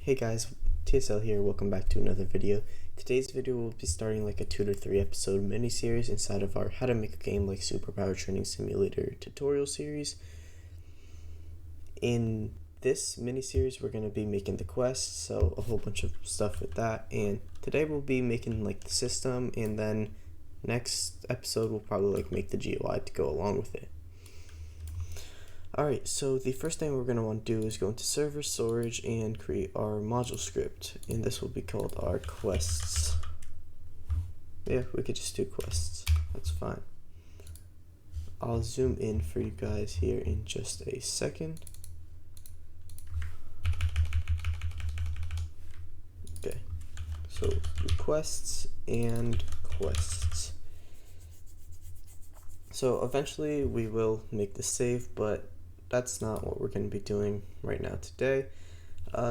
Hey guys, TSL here, welcome back to another video. Today's video will be starting like a 2 to 3 episode mini-series inside of our How to Make a Game Like Superpower Training Simulator tutorial series. In this mini-series we're going to be making the quests, so a whole bunch of stuff with that, and today we'll be making like the system, and then next episode we'll probably like make the GUI to go along with it. Alright, so the first thing we're going to want to do is go into server storage and create our module script, and this will be called our quests. Yeah, we could just do quests, that's fine. I'll zoom in for you guys here in just a second. Okay, so requests and quests. So eventually we will make the save, but that's not what we're going to be doing right now today.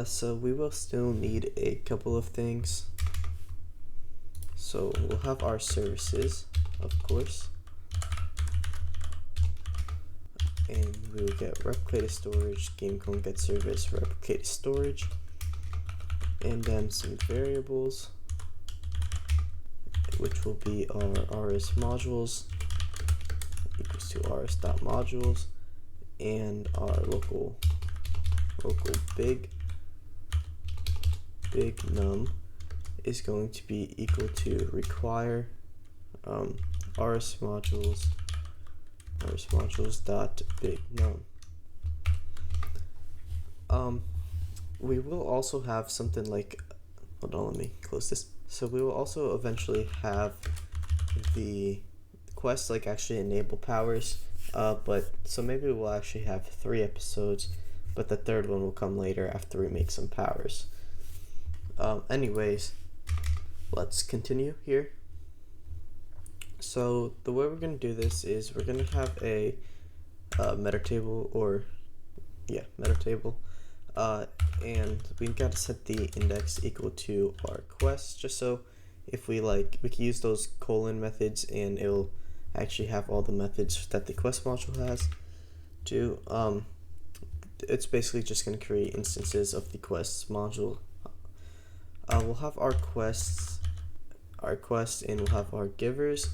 So we will still need a couple of things. So we'll have our services, of course, and we will get replicated storage, game clone get service, replicated storage, and then some variables, which will be our rs modules equals to rs.modules, and our local big num is going to be equal to require rs modules dot big num. We will also have something like, hold on, let me close this. So we will also eventually have the quest like actually enable powers. But so maybe we'll actually have 3 episodes, but the third one will come later after we make some powers. Anyways, let's continue here. So the way we're going to do this is we're going to have a meta table, and we've got to set the index equal to our quest, just so if we can use those colon methods and it'll actually have all the methods that the quest module has too. It's basically just going to create instances of the quests module. We'll have our quests, and we'll have our givers,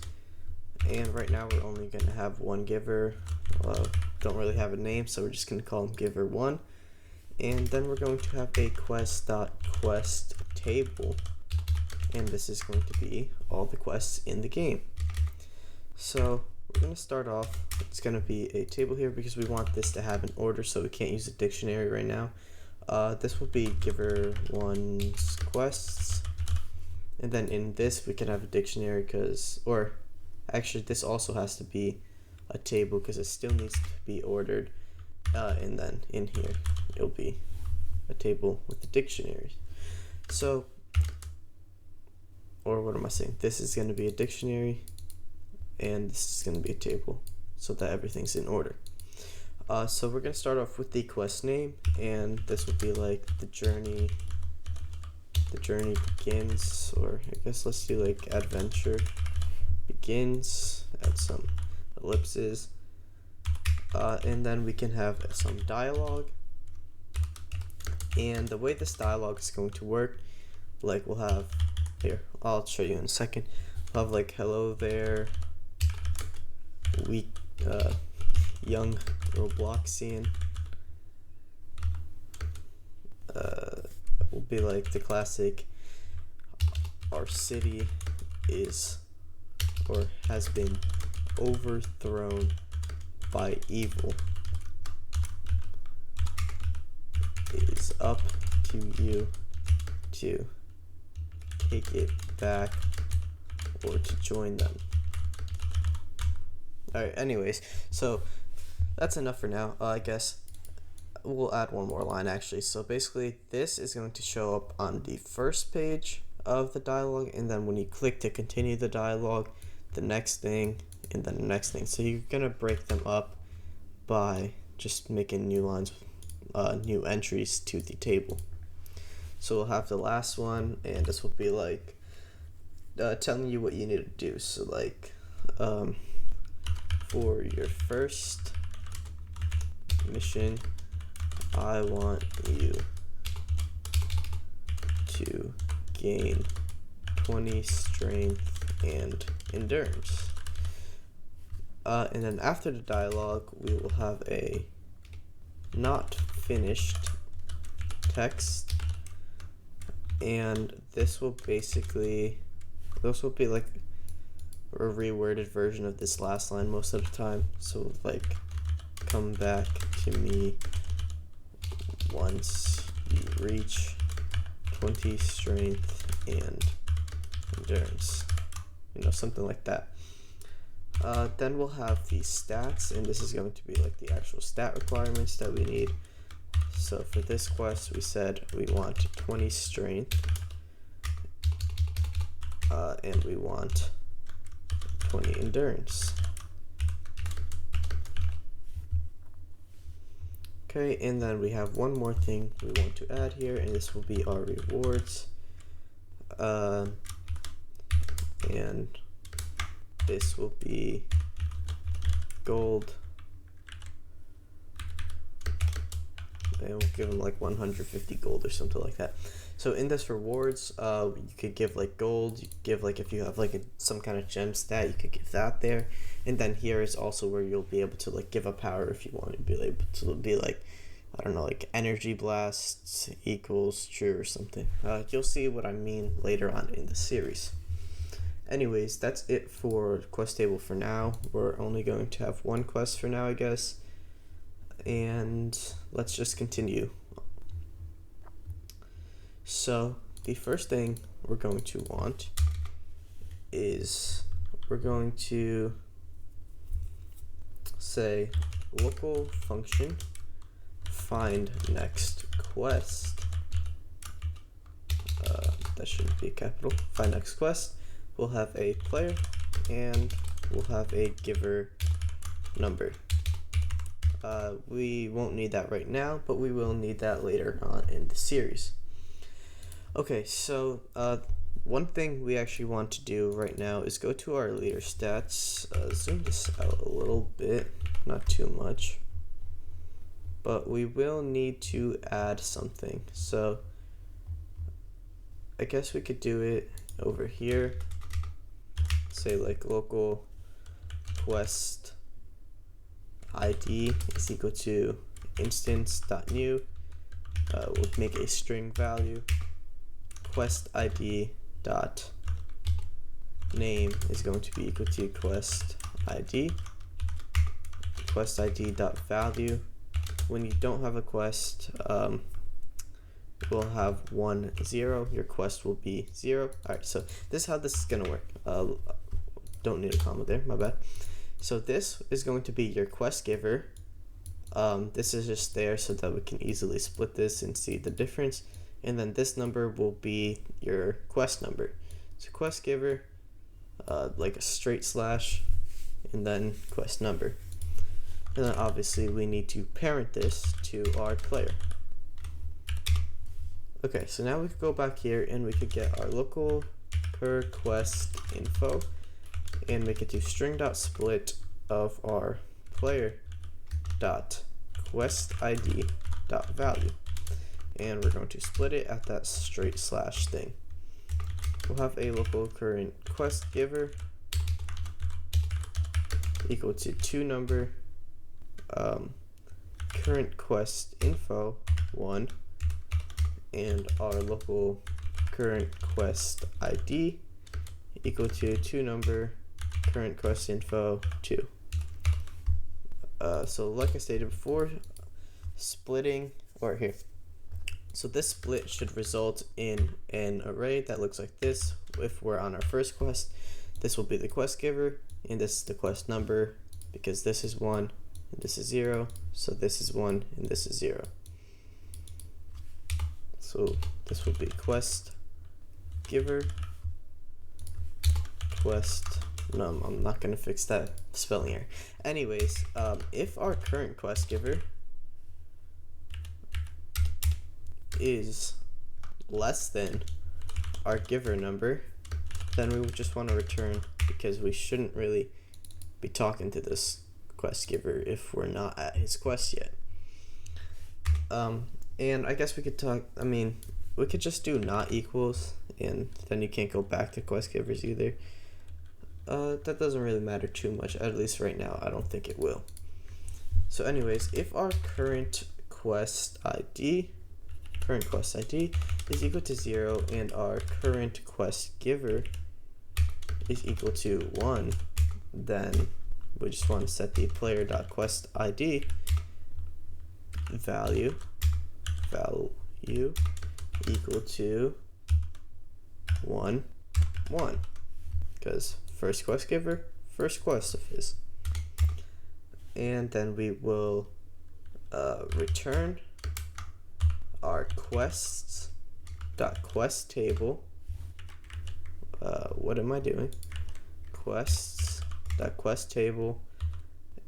and right now we're only going to have one giver. Don't really have a name, so we're just going to call him giver1, and then we're going to have a quest.quest table, and this is going to be all the quests in the game. So we're going to start off, it's going to be a table here because we want this to have an order, so we can't use a dictionary right now. This will be giver1's quests, and then in this we can have a dictionary or actually this also has to be a table because it still needs to be ordered, and then in here it'll be a table with the dictionaries. So, or what am I saying? This is going to be a dictionary, and this is going to be a table so that everything's in order. So we're going to start off with the quest name, and this would be like the journey begins, or I guess let's do like adventure begins, add some ellipses, and then we can have some dialogue. And the way this dialogue is going to work, like we'll have here, I'll show you in a second. We'll have like, hello there, young Robloxian. Will be like the classic, our city is or has been overthrown by evil. It is up to you to take it back or to join them. Alright, anyways, so that's enough for now. I guess we'll add one more line actually. So basically this is going to show up on the first page of the dialogue, and then when you click to continue the dialogue, the next thing, and then the next thing. So you're going to break them up by just making new lines, new entries to the table. So we'll have the last one, and this will be like telling you what you need to do. So like for your first mission, I want you to gain 20 strength and endurance. And then after the dialogue, we will have a not finished text, and this will be like a reworded version of this last line most of the time. So like, come back to me once you reach 20 strength and endurance, something like that. Then we'll have the stats, and this is going to be like the actual stat requirements that we need. So for this quest, we said we want 20 strength, and we want 20 endurance. Okay, and then we have one more thing we want to add here, and this will be our rewards. And this will be gold, and we'll give them like 150 gold or something like that. So in this rewards, you could give like gold, you could give like, if you have like some kind of gem stat, you could give that there. And then here is also where you'll be able to like give a power if you want to be able to be like, I don't know, like energy blasts equals true or something. You'll see what I mean later on in the series. Anyways, that's it for quest table for now. We're only going to have one quest for now, I guess. And let's just continue. So the first thing we're going to want is we're going to say local function find next quest. That shouldn't be a capital. Find next quest. We'll have a player and we'll have a giver number. We won't need that right now, but we will need that later on in the series. Okay, so one thing we actually want to do right now is go to our leader stats. Zoom this out a little bit, not too much, but we will need to add something. So I guess we could do it over here. Say like local quest ID is equal to instance.new. We'll make a string value. Quest ID dot name is going to be equal to quest ID. Quest ID dot value. When you don't have a quest, we'll have 1 0. Your quest will be 0. Alright, so this is how this is gonna work. Don't need a comma there, my bad. So this is going to be your quest giver. This is just there so that we can easily split this and see the difference. And then this number will be your quest number. So quest giver, like a straight slash, and then quest number. And then obviously we need to parent this to our player. Okay, so now we could go back here and we could get our local per quest info and make it to string.split of our player dot quest ID dot value. And we're going to split it at that straight slash thing. We'll have a local current quest giver equal to toNumber, current quest info 1, and our local current quest ID equal to toNumber, current quest info 2. So like I stated before, splitting, or here. So this split should result in an array that looks like this. If we're on our first quest, this will be the quest giver, and this is the quest number, because this is 1 and this is 0, so this is 1 and this is 0. So this will be quest giver, quest, no, I'm not going to fix that spelling error. Anyways, if our current quest giver is less than our giver number, then we would just want to return, because we shouldn't really be talking to this quest giver if we're not at his quest yet. And I guess we could talk, we could just do not equals, and then you can't go back to quest givers either. That doesn't really matter too much, at least right now. I don't think it will. So anyways, if our current quest ID is equal to 0 and our current quest giver is equal to 1, then we just want to set the player.questID value equal to 1, 1, because first quest giver, first quest of his. And then we will return our quests.quest table. What am I doing? Quests.quest table,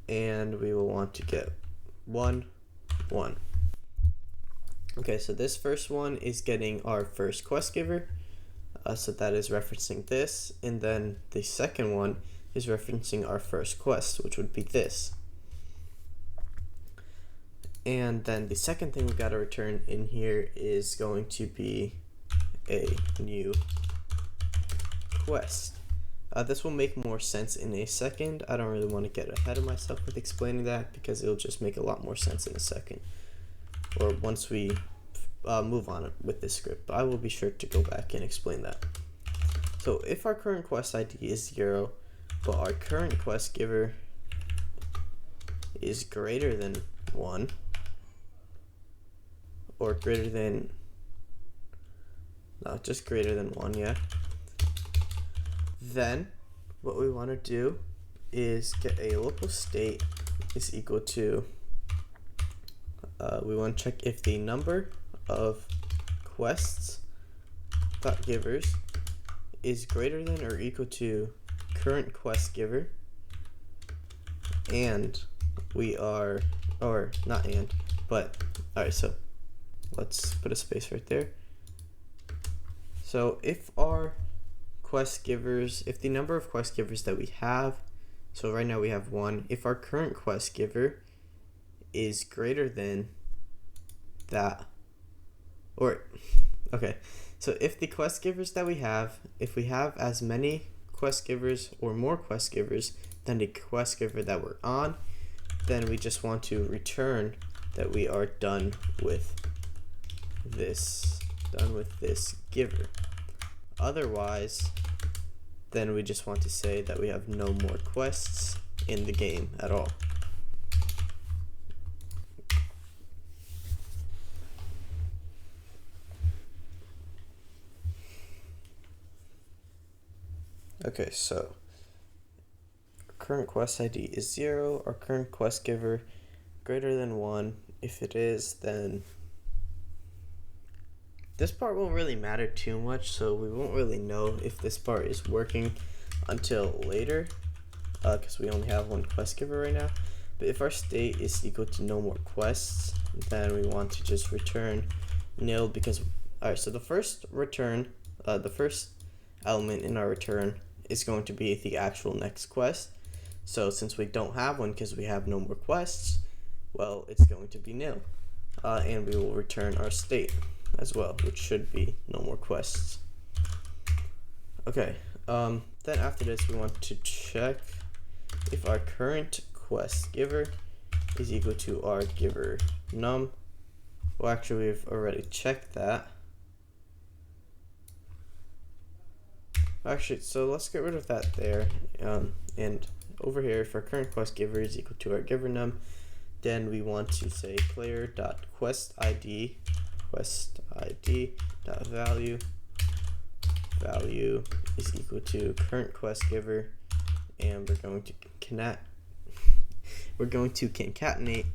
and we will want to get 1, 1. Okay, so this first one is getting our first quest giver, so that is referencing this, and then the second one is referencing our first quest, which would be this. And then the second thing we got to return in here is going to be a new quest. This will make more sense in a second. I don't really want to get ahead of myself with explaining that because it'll just make a lot more sense in a second, or once we move on with this script. But I will be sure to go back and explain that. So if our current quest ID is 0, but our current quest giver is greater than 1, or greater than, no, just greater than 1, yeah. Then what we want to do is get a local state is equal to, we want to check if the number of quests dot givers is greater than or equal to current quest giver, and we are, or not and, but, alright, so let's put a space right there. So if our quest givers, if the number of quest givers that we have, so right now we have 1, if our current quest giver is greater than that, or, okay, so if the quest givers that we have, if we have as many quest givers or more quest givers than the quest giver that we're on, then we just want to return that we are done with this giver. Otherwise, then we just want to say that we have no more quests in the game at all. Okay, so current quest ID is 0, our current quest giver greater than 1. If it is, then this part won't really matter too much, so we won't really know if this part is working until later, because we only have 1 quest giver right now. But if our state is equal to no more quests, then we want to just return nil, because, alright, so the first return, the first element in our return is going to be the actual next quest. So since we don't have one because we have no more quests, well, it's going to be nil. And we will return our state as well, which should be no more quests. Okay, then after this we want to check if our current quest giver is equal to our giver num. Well, actually we've already checked that. Actually, so let's get rid of that there, and over here, if our current quest giver is equal to our giver num, then we want to say player.questID value is equal to current quest giver, and we're going to concatenate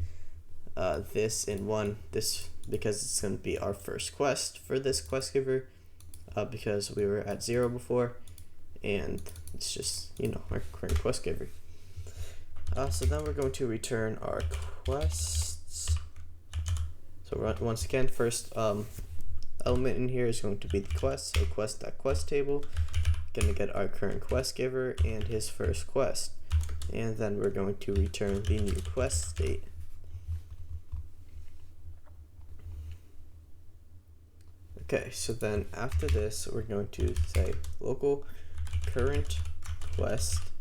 this in one, this because it's going to be our first quest for this quest giver, because we were at 0 before, and it's just, you know, our current quest giver. So then we're going to return our quests. So once again, first element in here is going to be the quest, so quest.quest table, going to get our current quest giver and his first quest, and then we're going to return the new quest state. Okay, so then after this, we're going to say local current quest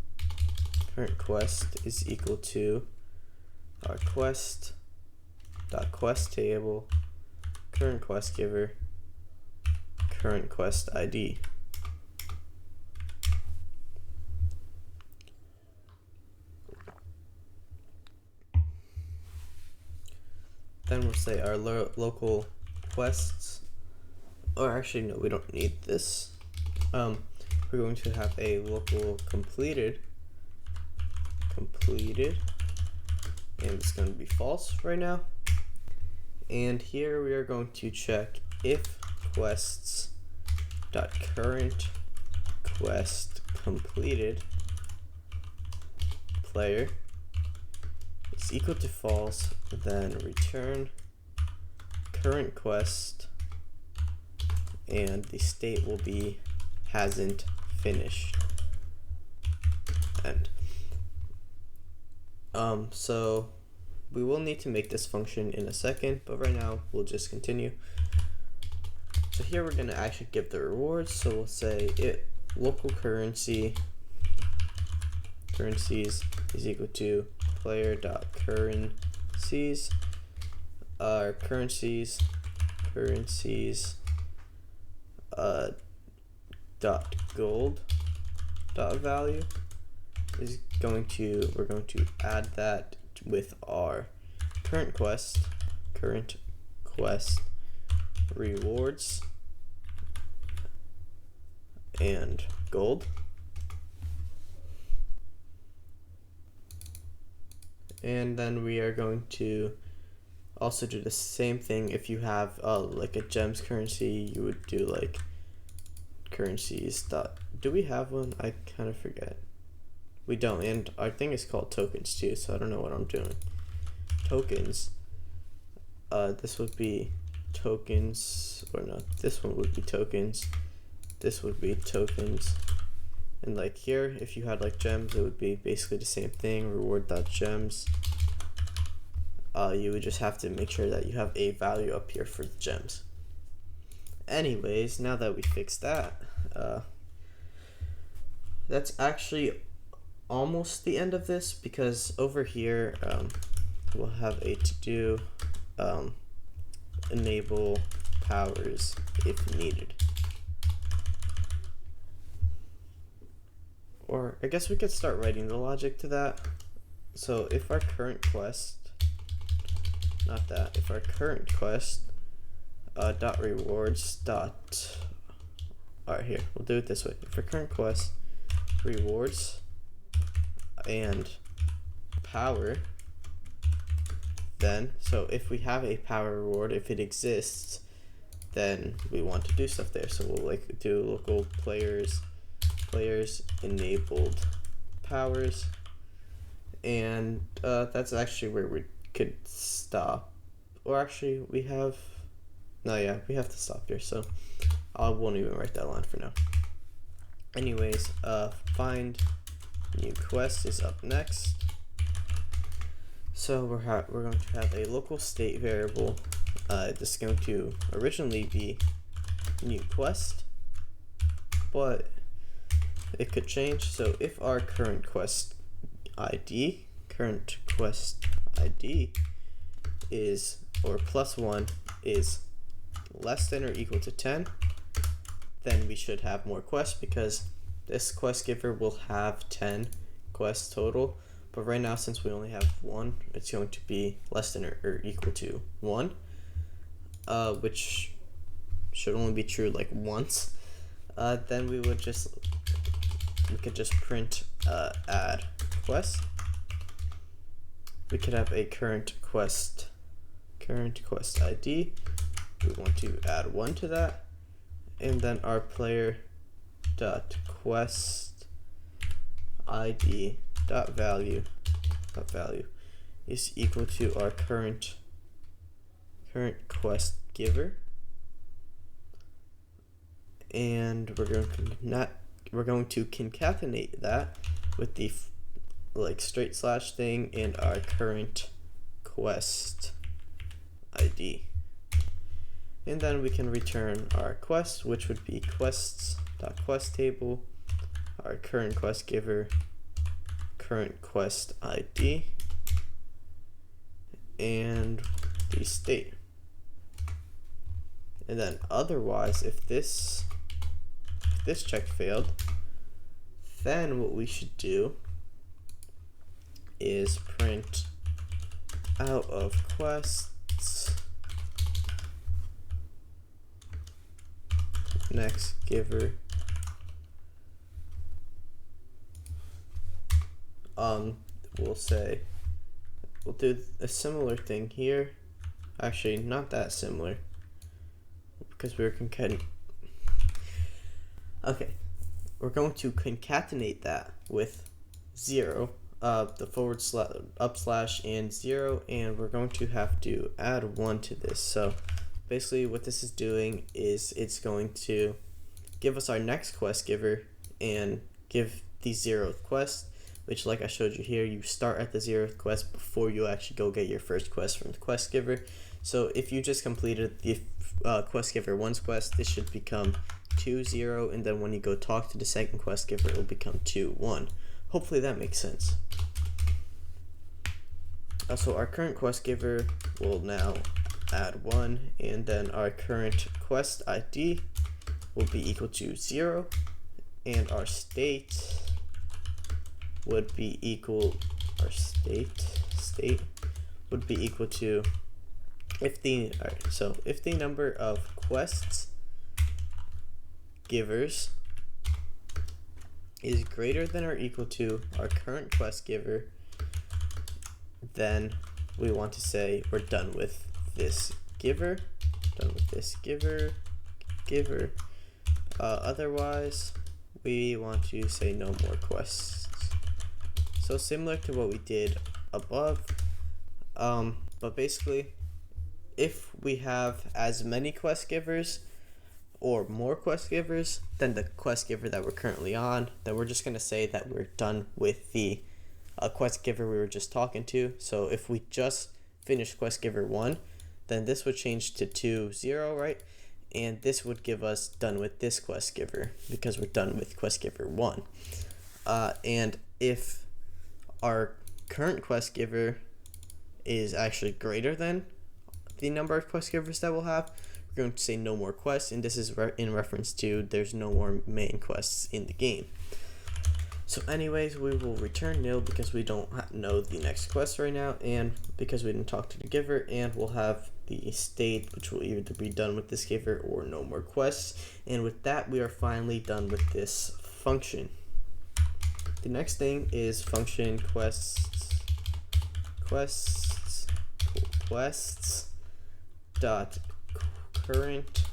is equal to our quest table current quest giver current quest ID. Then we'll say our local quests, or actually no, we don't need this. We're going to have a local completed, and it's going to be false right now. And here we are going to check if quests dot current quest completed player is equal to false, then return current quest, and the state will be hasn't finished. And so we will need to make this function in a second, but right now we'll just continue. So here we're going to actually give the rewards. So we'll say it local currencies is equal to player dot currencies. Our currencies dot gold dot value is we're going to add that with our current quest rewards and gold. And then we are going to also do the same thing. If you have like a gems currency, you would do like currencies dot, do we have one? I kind of forget. We don't, and our thing is called tokens too, so I don't know what I'm doing. Tokens, this would be tokens, or no, this one would be tokens, this would be tokens, and like here, if you had like gems, it would be basically the same thing, reward.gems. You would just have to make sure that you have a value up here for the gems. Anyways, now that we fixed that, that's actually almost the end of this, because over here we'll have a to-do enable powers if needed. Or I guess we could start writing the logic to that. So if our current quest, if our current quest dot rewards dot, alright, here, we'll do it this way. If our current quest rewards and power, then, so if we have a power reward, if it exists, then we want to do stuff there. So we'll like do local players enabled powers, and that's actually where we could stop. Or actually we have to stop here, so I won't even write that line for now. Anyways, find new quest is up next. So we're going to have a local state variable. This is going to originally be new quest, but it could change. So if our current quest ID is, or +1 is less than or equal to 10, then we should have more quests, because this quest giver will have 10 quests total. But right now, since we only have 1, it's going to be less than or equal to 1, which should only be true like once. Then we could just print add quest. We could have a current quest ID. We want to add 1 to that, and then our player dot quest ID dot value is equal to our current quest giver, and we're going to concatenate that with the like straight slash thing and our current quest ID. And then we can return our quest, which would be quests.questTable, our current quest giver, current quest ID, and the state. And then otherwise, if this check failed, then what we should do is print out of quests next giver. We'll do a similar thing here. Actually, not that similar, because we're okay, we're going to concatenate that with 0, the forward slash up slash and 0, and we're going to have to add 1 to this. So basically what this is doing is it's going to give us our next quest giver and give the 0th quest, which, like I showed you here, you start at the 0th quest before you actually go get your first quest from the quest giver. So if you just completed the quest giver 1's quest, this should become 2, 0, and then when you go talk to the second quest giver, it will become 2, 1. Hopefully that makes sense. So our current quest giver will now add 1, and then our current quest ID will be equal to 0, and our state would be equal, state would be equal to, if the number of quests givers is greater than or equal to our current quest giver, then we want to say we're done with this giver, otherwise we want to say no more quests. So similar to what we did above, but basically if we have as many quest givers or more quest givers than the quest giver that we're currently on, then we're just going to say that we're done with the quest giver we were just talking to. So if we just finished quest giver 1, then this would change to 2, 0, right? And this would give us done with this quest giver because we're done with quest giver 1. And if our current quest giver is actually greater than the number of quest givers that we'll have, we're going to say no more quests, and this is in reference to there's no more main quests in the game. So anyways, we will return nil because we don't know the next quest right now, and because we didn't talk to the giver, and we'll have the state, which will either be done with this giver or no more quests. And with that, we are finally done with this function. The next thing is function quests dot current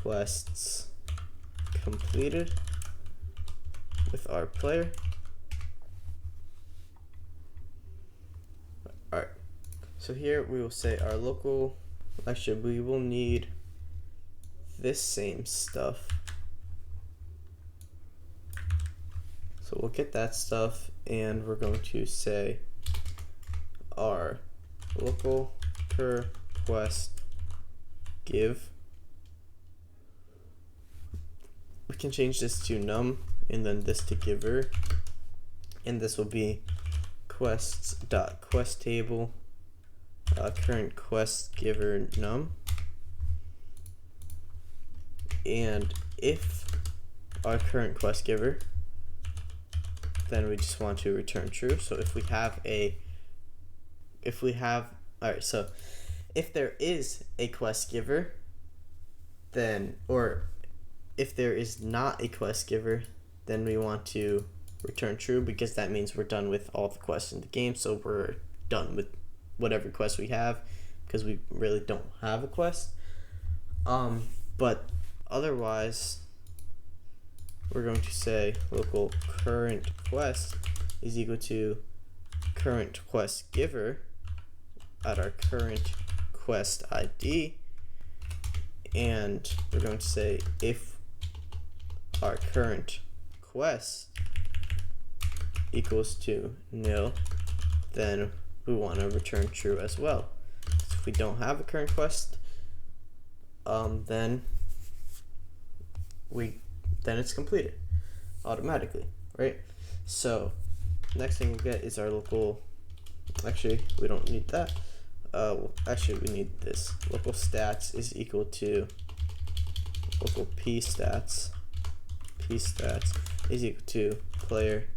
quests completed with our player. Alright, so here we will say our local, actually we will need this same stuff. So we'll get that stuff, and we're going to say our local per quest give. We can change this to num and then this to giver, and this will be quests.questTable current quest giver num. And if our current quest giver, then we just want to return true. So if there is a quest giver, then, or if there is not a quest giver, then we want to return true, because that means we're done with all the quests in the game. So we're done with whatever quest we have, because we really don't have a quest. But otherwise, we're going to say local current quest is equal to current quest giver at our current quest ID, and we're going to say if our current quest equals to nil, then we want to return true as well. So if we don't have a current quest, then it's completed automatically, right? So next thing we'll get is our local, actually we don't need that, actually we need this. Local stats is equal to local p stats is equal to player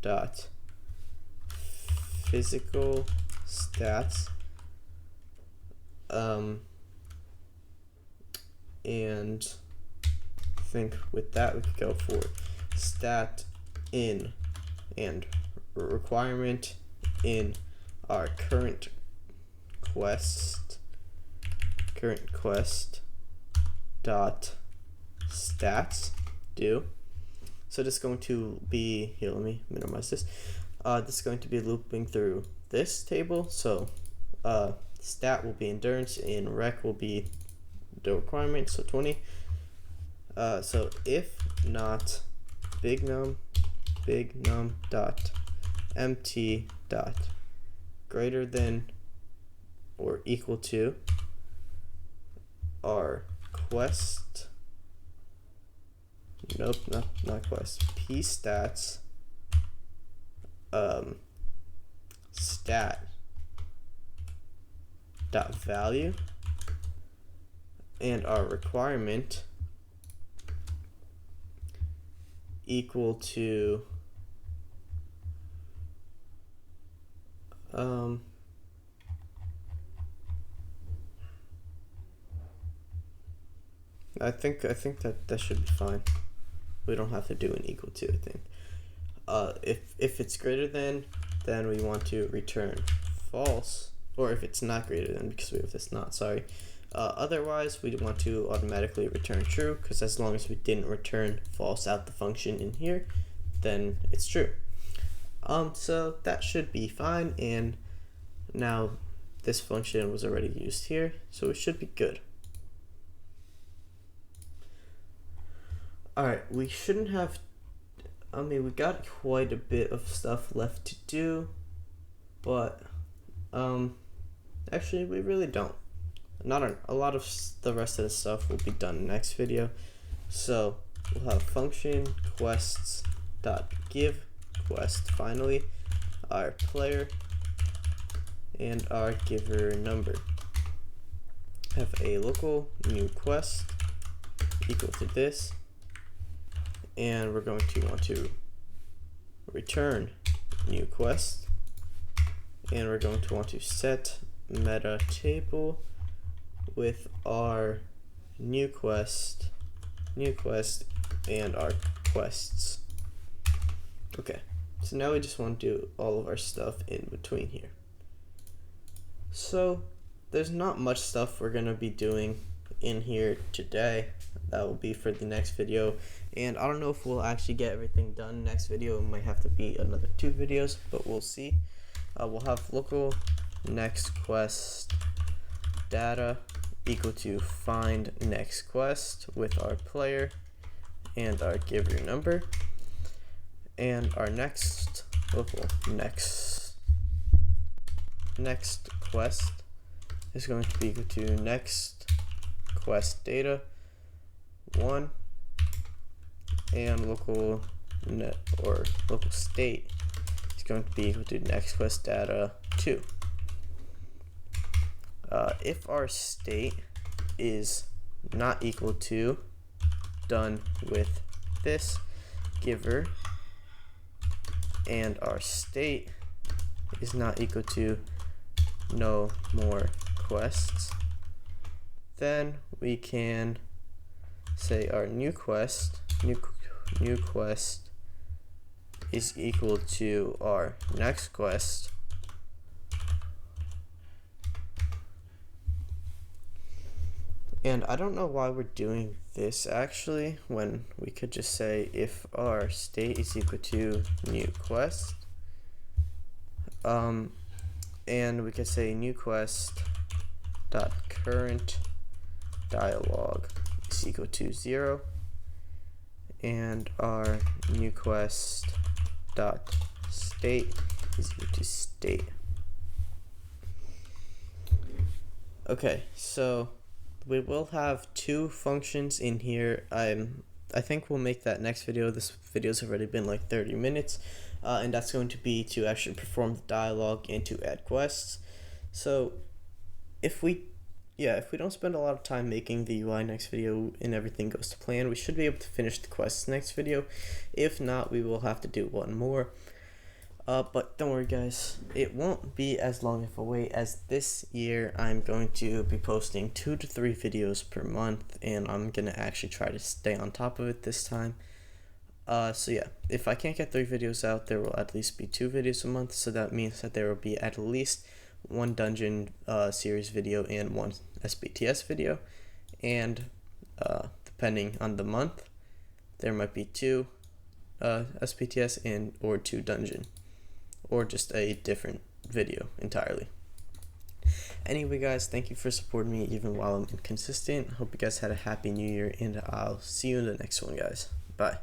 dot physical stats, and I think with that we could go for stat in and requirement in our current quest dot stats do. So this is going to be, here, let me minimize this. This is going to be looping through this table. So stat will be endurance and rec will be the requirement, so 20. So if not big num dot empty dot greater than or equal to our quest, nope, not quest, p stats stat dot value, and our requirement equal to I think that should be fine. We don't have to do an equal to, I think. If it's greater than, then we want to return false, or if it's not greater than, because we have this not, sorry. Otherwise, we want to automatically return true, because as long as we didn't return false out the function in here, then it's true. So that should be fine, and now this function was already used here, so it should be good. Alright, we shouldn't have, I mean, we got quite a bit of stuff left to do, but actually we really don't. A lot of the rest of the stuff will be done next video. So we'll have function quests dot give quest, finally our player and our giver number. Have a local new quest equal to this, and we're going to want to return new quest, and we're going to want to set meta table with our new quest and our quests. Okay, so now we just want to do all of our stuff in between here. So there's not much stuff we're gonna be doing in here today. That will be for the next video, and I don't know if we'll actually get everything done next video. It might have to be another 2 videos, but we'll see. We'll have local next quest data equal to find next quest with our player and our giver number, and our next local next quest is going to be equal to next quest data 1, and local net or local state is going to be equal to next quest data 2. If our state is not equal to done with this giver, and our state is not equal to no more quests, then we can say our new quest is equal to our next quest And I don't know why we're doing this actually, when we could just say if our state is equal to new quest, and we could say new quest dot current dialog is equal to 0, and our new quest dot state is equal to state. Okay, so we will have 2 functions in here. I think we'll make that next video. This video's already been like 30 minutes, and that's going to be to actually perform the dialogue and to add quests. So if we don't spend a lot of time making the UI next video and everything goes to plan, we should be able to finish the quests next video. If not, we will have to do one more. But don't worry guys, it won't be as long of a wait as this year. I'm going to be posting 2 to 3 videos per month, and I'm gonna actually try to stay on top of it this time. So yeah, if I can't get 3 videos out, there will at least be 2 videos a month, so that means that there will be at least 1 dungeon series video and 1 SPTS video, and depending on the month, there might be 2 SPTS and or 2 dungeon, or just a different video entirely. Anyway guys, thank you for supporting me even while I'm inconsistent. Hope you guys had a happy new year, and I'll see you in the next one guys. Bye.